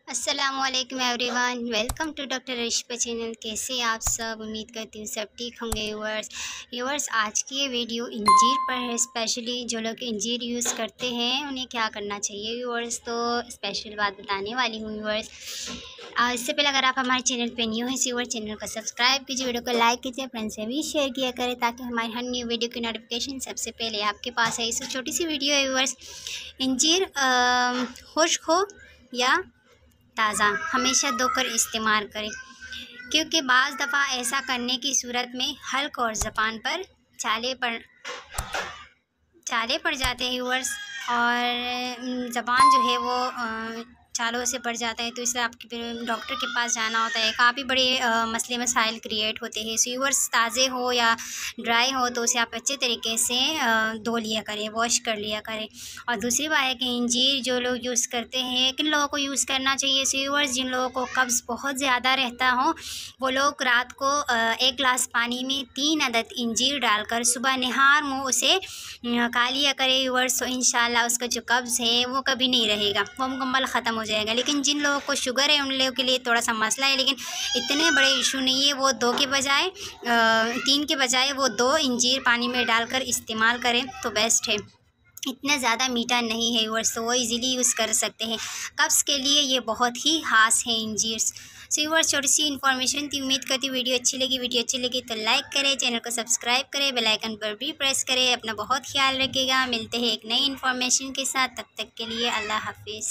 अस्सलामुअलैकुम everyone, welcome to doctor Rishpa channel. कैसे आप सब? उम्मीद करती हूँ सब ठीक होंगे। व्यूअर्स आज की ये वीडियो इंजीर पर है। स्पेशली जो लोग इंजीर यूज़ करते हैं उन्हें क्या करना चाहिए व्यूअर्स, तो स्पेशल बात बताने वाली हूँ व्यूअर्स। इससे पहले अगर आप हमारे चैनल पे न्यू हैं व्यूअर्स, चैनल को सब्सक्राइब कीजिए, वीडियो को लाइक कीजिए, फ्रेंड्स से भी शेयर किया करें ताकि हमारी हर न्यू वीडियो की नोटिफिकेशन सबसे पहले आपके पास है। इस छोटी सी वीडियो है व्यूअर्स। इंजीर खुश्क हो या ताज़ा हमेशा धोकर इस्तेमाल करें, क्योंकि बाज़ दफ़ा ऐसा करने की सूरत में हल्क और ज़बान पर चाले पड़ जाते हैं व्यूअर्स, और ज़बान जो है वो चालों से पड़ जाता है, तो इसलिए आपके फिर डॉक्टर के पास जाना होता है। काफ़ी बड़े मसले मसाइल क्रिएट होते हैं। सो व्यूअर्स ताज़े हो या ड्राई हो तो उसे आप अच्छे तरीके से धो लिया करें, वॉश कर लिया करें। और दूसरी बात है कि इंजीर जो लोग यूज़ करते हैं, किन लोगों को यूज़ करना चाहिए? सो व्यूअर्स जिन लोगों को कब्ज़ बहुत ज़्यादा रहता हो वो लोग रात को 1 गिलास पानी में 3 अदद इंजीर डालकर सुबह निहार मुँह उसे खा लिया करें व्यूअर्स। तो इंशाल्लाह उसका जो कब्ज़ है वो कभी नहीं रहेगा, वो मुकम्मल ख़त्म हो जाएगा। लेकिन जिन लोगों को शुगर है उन लोगों के लिए थोड़ा सा मसला है, लेकिन इतने बड़े इशू नहीं है। वो 3 के बजाय वो 2 इंजीर पानी में डालकर इस्तेमाल करें तो बेस्ट है। इतना ज़्यादा मीठा नहीं है व्यूअर्स, तो वो इजीली यूज़ कर सकते हैं। कब्ज़ के लिए ये बहुत ही ख़ास है इंजीर्स। सो व्यूअर्स छोटी सी इन्फॉर्मेशन थी, उम्मीद करती हूँ वीडियो अच्छी लगी तो लाइक करें, चैनल को सब्सक्राइब करें, बेल आइकन पर भी प्रेस करें। अपना बहुत ख्याल रखिएगा। मिलते हैं एक नई इन्फॉर्मेशन के साथ, तब तक के लिए अल्लाह हाफिज़।